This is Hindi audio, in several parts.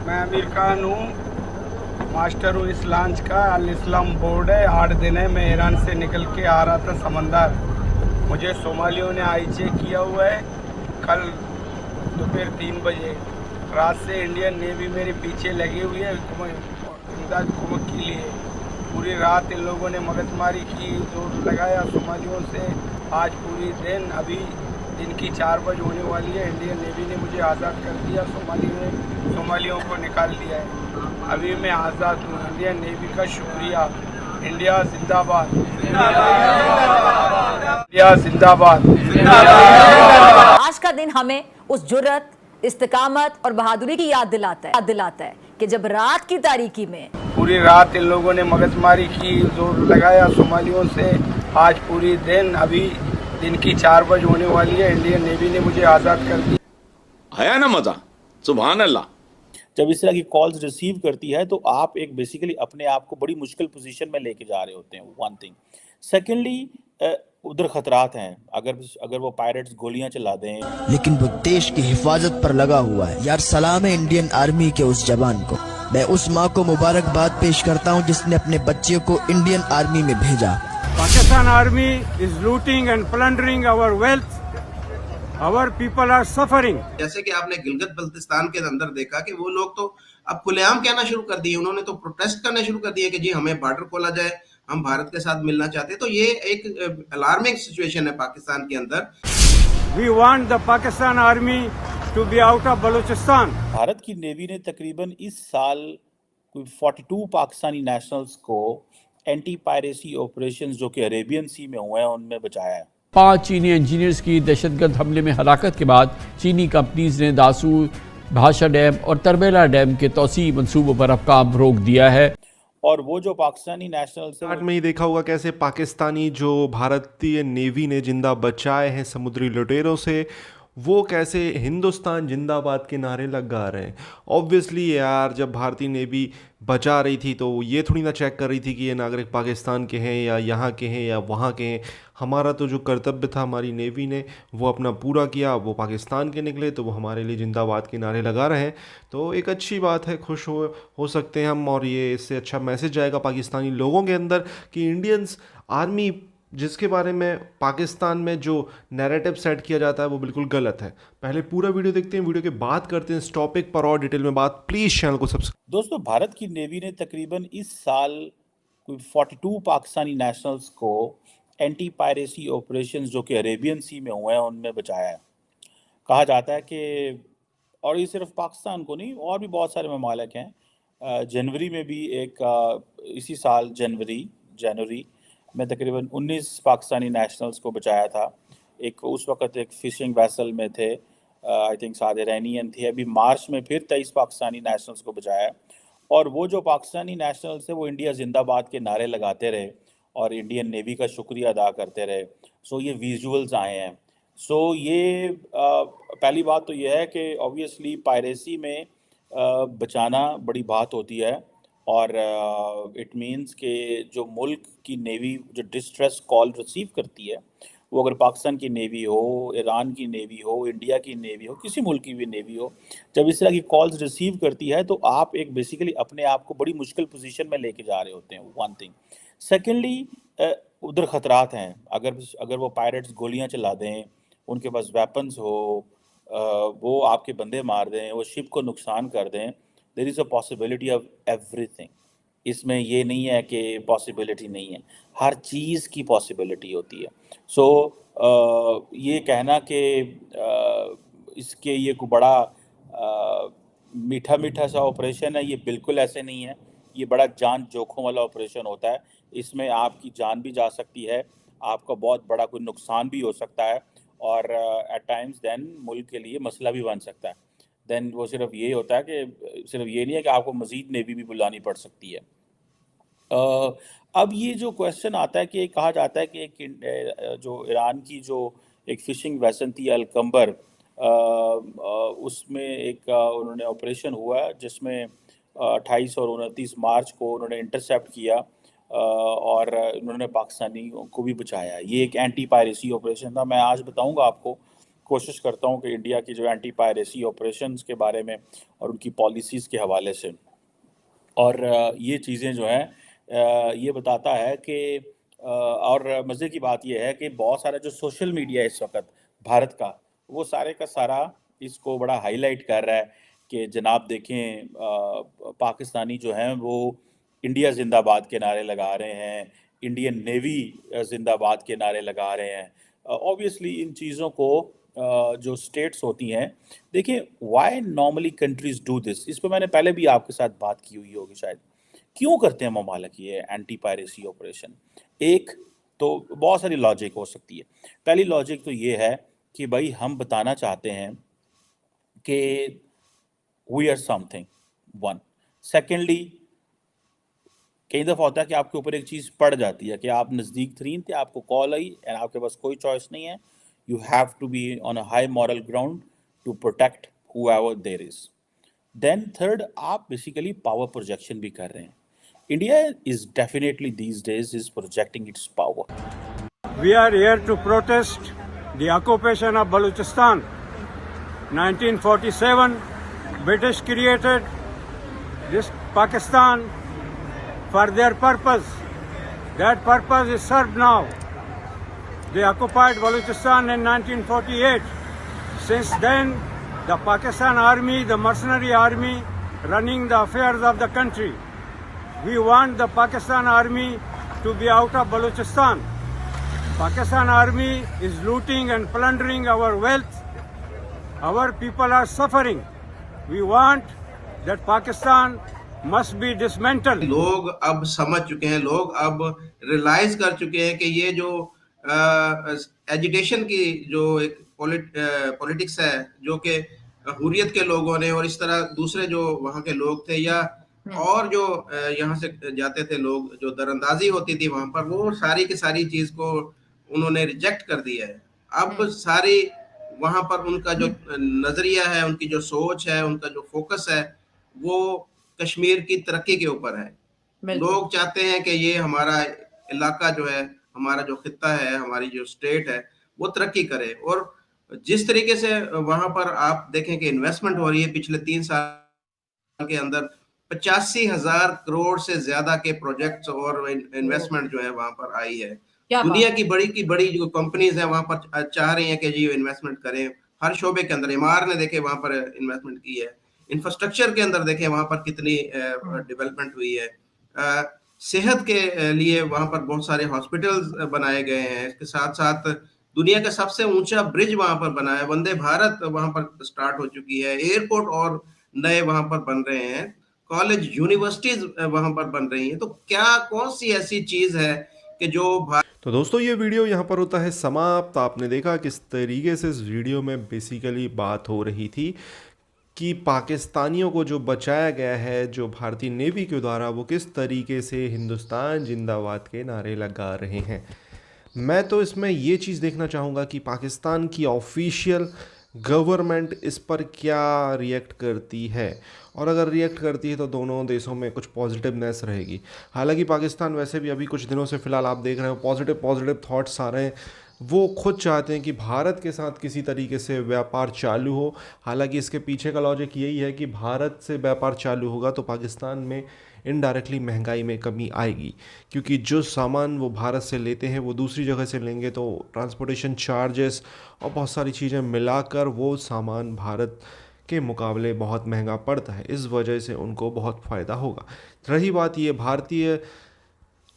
मैं अमीर खान हूँ, मास्टर हूँ इस लॉन्च का। अल इस्लाम बोर्ड है, 8 दिन है। मैं ईरान से निकल के आ रहा था समंदर। मुझे सोमालियों ने आई चेक किया हुआ है कल दोपहर 3 बजे। रात से इंडियन नेवी मेरे पीछे लगी हुई है इमदाद कुमक के लिए। पूरी रात इन लोगों ने मगजमारी की, जोर लगाया सोमालियों से। आज पूरी दिन अभी दिन की 4 बजे होने वाली है। इंडियन नेवी ने मुझे आज़ाद कर दिया, सोमालियों को निकाल दिया है। अभी मैं आज़ाद हूँ। इंडियन नेवी का शुक्रिया। इंडिया जिंदाबाद, इंडिया जिंदाबाद। आज का दिन हमें उस जुर्रत, इस्तिकामत और बहादुरी की याद दिलाता है कि जब रात की तारीकी में पूरी रात इन लोगों ने मगजमारी की, जोर लगाया सोमालियों से। आज पूरी दिन अभी दिन की 4 बजे होने वाली है। इंडियन नेवी ने मुझे आज़ाद कर दिया। आया ना मजा, सुभान अल्लाह। जब इस तरह की कॉल्स रिसीव करती है तो आप एक बेसिकली अपने आप को बड़ी मुश्किल पोजीशन में लेके जा रहे होते हैं, वन थिंग। सेकेंडली, उधर खतरात हैं। अगर वो पायरेट्स गोलियां चला दें, लेकिन वो देश की हिफाजत पर लगा हुआ है। यार सलाम है इंडियन आर्मी के उस जवान को। मैं उस माँ को मुबारकबाद पेश करता हूँ जिसने अपने बच्चे को इंडियन आर्मी में भेजा। Pakistan army is looting and plundering our wealth. Our people are suffering. जैसे कि आपने गिलगित बल्तिस्तान के अंदर देखा कि वो लोग तो अब खुलेआम कहना शुरू कर दिए। उन्होंने तो प्रोटेस्ट करना शुरू कर दिए कि जी हमें बॉर्डर खोला जाए, हम भारत के साथ मिलना चाहते हैं। तो ये एक अलार्मिंग सिचुएशन है पाकिस्तान के अंदर। We want the Pakistan army to be out of Balochistan. Bharat की नेवी ने तकरीबन इस साल कोई 42 पाकिस्तानी नेशनल्स को एंटी पायरेसी ऑपरेशंस जो कि अरेबियन सी में हुए हैं उनमें बचाया है। 5 चीनी इंजीनियर्स की दहशतगर्द हमले में हलाकत के बाद चीनी कंपनीज ने दासू, भाषा डैम और तरबेला डैम के तोसी मंसूबों पर अब काम रोक दिया है। और वो जो पाकिस्तानी नेशनल्स स्टार्ट में ही देखा होगा कैसे पाकिस्तानी जो भारतीय नेवी ने जिंदा बचाए हैं समुद्री लुटेरों से, वो कैसे हिंदुस्तान जिंदाबाद के नारे लगा रहे हैं। ऑब्वियसली यार, जब भारतीय नेवी बचा रही थी तो ये थोड़ी ना चेक कर रही थी कि ये नागरिक पाकिस्तान के हैं या यहाँ के हैं या वहाँ के हैं। हमारा तो जो कर्तव्य था हमारी नेवी ने वो अपना पूरा किया। वो पाकिस्तान के निकले तो वो हमारे लिए जिंदाबाद के नारे लगा रहे हैं। तो एक अच्छी बात है, खुश हो सकते हैं हम। और ये इससे अच्छा मैसेज जाएगा पाकिस्तानी लोगों के अंदर कि इंडियंस आर्मी, जिसके बारे में पाकिस्तान में जो नैरेटिव सेट किया जाता है वो बिल्कुल गलत है। पहले पूरा वीडियो देखते हैं, वीडियो के बाद करते हैं इस टॉपिक पर और डिटेल में बात। प्लीज़ चैनल को सब्सक्राइब। दोस्तों, भारत की नेवी ने तकरीबन इस साल कोई 42 पाकिस्तानी नेशनल्स को एंटी पायरेसी ऑपरेशंस जो कि अरेबियन सी में हुए हैं उनमें बचाया है। कहा जाता है कि, और ये सिर्फ पाकिस्तान को नहीं, और भी बहुत सारे ममालिक हैं। जनवरी में भी इसी साल जनवरी में तकरीबन 19 पाकिस्तानी नेशनल्स को बचाया था। उस वक़्त एक फ़िशिंग वेसल में थे, आई थिंक साद इरानियन थे। अभी मार्च में फिर 23 पाकिस्तानी नेशनल्स को बचाया। और वो जो पाकिस्तानी नेशनल्स थे वो इंडिया जिंदाबाद के नारे लगाते रहे और इंडियन नेवी का शुक्रिया अदा करते रहे। सो ये विजुअल्स आए हैं। सो ये पहली बात तो ये है कि ऑब्वियसली पायरेसी में बचाना बड़ी बात होती है। और इट मीन्स कि जो मुल्क की नेवी जो डिस्ट्रेस कॉल रिसीव करती है, वो अगर पाकिस्तान की नेवी हो, ईरान की नेवी हो, इंडिया की नेवी हो, किसी मुल्क की भी नेवी हो, जब इस तरह की कॉल्स रिसीव करती है तो आप एक बेसिकली अपने आप को बड़ी मुश्किल पोजीशन में लेके जा रहे होते हैं, वन थिंग। सेकेंडली, उधर खतरात हैं। अगर वो पायरेट्स गोलियां चला दें, उनके पास वेपन्स हो, वो आपके बंदे मार दें, वो शिप को नुकसान कर दें, there is a possibility of everything. इसमें ये नहीं है कि पॉसिबिलिटी नहीं है, हर चीज़ की पॉसिबिलिटी होती है। सो ये कहना कि इसके ये कोई बड़ा मीठा मीठा सा ऑपरेशन है, ये बिल्कुल ऐसे नहीं है। ये बड़ा जान जोखों वाला ऑपरेशन होता है। इसमें आपकी जान भी जा सकती है, आपका बहुत बड़ा कोई नुकसान भी हो सकता है, और एट टाइम्स देन मुल्क के लिए मसला भी बन सकता है। देन वो सिर्फ ये होता है कि सिर्फ ये नहीं है कि आपको मज़ीद नेवी भी बुलानी पड़ सकती है। अब ये जो क्वेश्चन आता है कि कहा जाता है कि एक जो ईरान की जो एक फ़िशिंग वेसल थी अलकम्बर, उसमें उन्होंने ऑपरेशन हुआ जिसमें 28 और 29 मार्च को उन्होंने इंटरसेप्ट किया, और उन्होंने पाकिस्तानियों को भी बचाया। ये एक एंटी पायरेसी ऑपरेशन था। मैं आज बताऊंगा आपको कोशिश करता हूँ कि इंडिया की जो एंटी पायरेसी ऑपरेशंस के बारे में और उनकी पॉलिसीज़ के हवाले से, और ये चीज़ें जो हैं ये बताता है कि और मज़े की बात ये है कि बहुत सारा जो सोशल मीडिया इस वक्त भारत का, वो सारे का सारा इसको बड़ा हाईलाइट कर रहा है कि जनाब देखें पाकिस्तानी जो हैं वो इंडिया जिंदाबाद के नारे लगा रहे हैं, इंडियन नेवी जिंदाबाद के नारे लगा रहे हैं। ऑब्वियसली इन चीज़ों को जो स्टेट्स होती हैं, देखिए why normally countries do this, इस पर मैंने पहले भी आपके साथ बात की हुई होगी शायद। क्यों करते हैं ममालिक ये एंटी पायरेसी ऑपरेशन? एक तो बहुत सारी लॉजिक हो सकती है। पहली लॉजिक तो ये है कि भाई हम बताना चाहते हैं कि we are something, one. Secondly, कई दफ़ा होता है कि आपके ऊपर एक चीज़ पड़ जाती है कि आप नज़दीक तरीन थे, आपको कॉल आई एंड आपके पास कोई चॉइस नहीं है, you have to be on a high moral ground to protect whoever there is. Then third, आप basically power projection भी कर रहे हैं. India is definitely these days is projecting its power. We are here to protest the occupation of Balochistan. 1947, British created this Pakistan for their purpose. That purpose is served now. They occupied Balochistan in 1948. Since then, the Pakistan Army, the mercenary army, running the affairs of the country. We want the Pakistan Army to be out of Balochistan. Pakistan Army is looting and plundering our wealth. Our people are suffering. We want that Pakistan must be dismantled. लोग अब समझ चुके हैं, लोग अब रियलाइज कर चुके हैं कि ये जो एजिटेशन की जो एक पॉलिटिक्स है, जो कि हुर्रियत के लोगों ने और इस तरह दूसरे जो वहाँ के लोग थे या और जो यहाँ से जाते थे लोग, जो दरअंदाजी होती थी वहाँ पर, वो सारी की सारी चीज को उन्होंने रिजेक्ट कर दिया है। अब सारी वहाँ पर उनका जो नजरिया है, उनकी जो सोच है, उनका जो फोकस है, वो कश्मीर की तरक्की के ऊपर है। लोग चाहते हैं कि ये हमारा इलाका जो है, हमारा जो खित्ता है, हमारी जो स्टेट है, वो तरक्की करे। और जिस तरीके से वहां पर आप देखें कि इन्वेस्टमेंट हो रही है, पिछले 3 साल के अंदर 85,000 करोड़ से ज्यादा के प्रोजेक्ट्स और इन्वेस्टमेंट जो है वहां पर आई है। दुनिया की बड़ी जो कंपनीज है वहां पर चाह रही हैं कि जी इन्वेस्टमेंट करें हर शोबे के अंदर। एमआर ने देखे वहां पर इन्वेस्टमेंट की है, इंफ्रास्ट्रक्चर के अंदर देखें वहां पर कितनी डेवलपमेंट हुई है। सेहत के लिए वहां पर बहुत सारे हॉस्पिटल्स बनाए गए हैं। इसके साथ साथ दुनिया का सबसे ऊंचा ब्रिज वहां पर बना है, वंदे भारत वहां पर स्टार्ट हो चुकी है, एयरपोर्ट और नए वहां पर बन रहे हैं, कॉलेज यूनिवर्सिटीज वहां पर बन रही हैं। तो क्या कौन सी ऐसी चीज है कि जो तो दोस्तों ये वीडियो यहाँ पर होता है समाप्त। आपने देखा किस तरीके से इस वीडियो में बेसिकली बात हो रही थी कि पाकिस्तानियों को जो बचाया गया है जो भारतीय नेवी के द्वारा, वो किस तरीके से हिंदुस्तान जिंदाबाद के नारे लगा रहे हैं। मैं तो इसमें ये चीज़ देखना चाहूँगा कि पाकिस्तान की ऑफिशियल गवर्नमेंट इस पर क्या रिएक्ट करती है, और अगर रिएक्ट करती है तो दोनों देशों में कुछ पॉजिटिवनेस रहेगी। हालांकि पाकिस्तान वैसे भी अभी कुछ दिनों से फ़िलहाल आप देख रहे हो पॉजिटिव थॉट्स आ रहे हैं। वो खुद चाहते हैं कि भारत के साथ किसी तरीके से व्यापार चालू हो। हालांकि इसके पीछे का लॉजिक यही है कि भारत से व्यापार चालू होगा तो पाकिस्तान में इनडायरेक्टली महंगाई में कमी आएगी, क्योंकि जो सामान वो भारत से लेते हैं वो दूसरी जगह से लेंगे तो ट्रांसपोर्टेशन चार्जेस और बहुत सारी चीज़ें मिलाकर वो सामान भारत के मुकाबले बहुत महंगा पड़ता है। इस वजह से उनको बहुत फ़ायदा होगा। रही बात ये भारतीय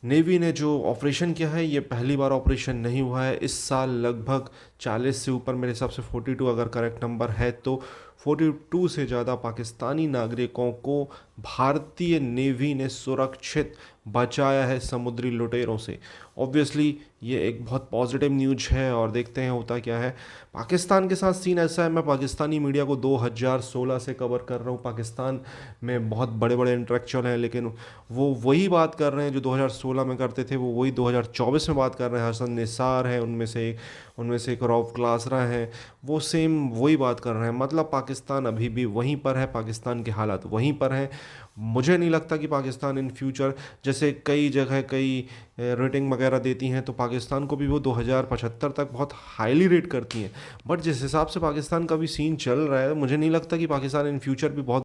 नेवी ने जो ऑपरेशन किया है, ये पहली बार ऑपरेशन नहीं हुआ है। इस साल लगभग 40 से ऊपर, मेरे हिसाब से 42 अगर करेक्ट नंबर है तो 42 से ज़्यादा पाकिस्तानी नागरिकों को भारतीय नेवी ने सुरक्षित बचाया है समुद्री लुटेरों से। ऑब्वियसली ये एक बहुत पॉजिटिव न्यूज़ है और देखते हैं होता क्या है। पाकिस्तान के साथ सीन ऐसा है, मैं पाकिस्तानी मीडिया को 2016 से कवर कर रहा हूँ। पाकिस्तान में बहुत बड़े बड़े इंटेलेक्चुअल हैं, लेकिन वो वही बात कर रहे हैं जो 2016 में करते थे, वो वही 2024 में बात कर रहे हैं। हसन निसार हैं उनमें से एक रऊफ क्लासरा हैं, वो सेम वही बात कर रहे हैं। मतलब पाकिस्तान अभी भी वहीं पर है, पाकिस्तान के हालात वहीं पर हैं। मुझे नहीं लगता कि पाकिस्तान इन फ्यूचर, जैसे कई जगह कई रेटिंग वगैरह देती हैं तो पाकिस्तान को भी वो 2075 तक बहुत हाईली रेट करती हैं, बट जिस हिसाब से पाकिस्तान का भी सीन चल रहा है मुझे नहीं लगता कि पाकिस्तान इन फ्यूचर भी बहुत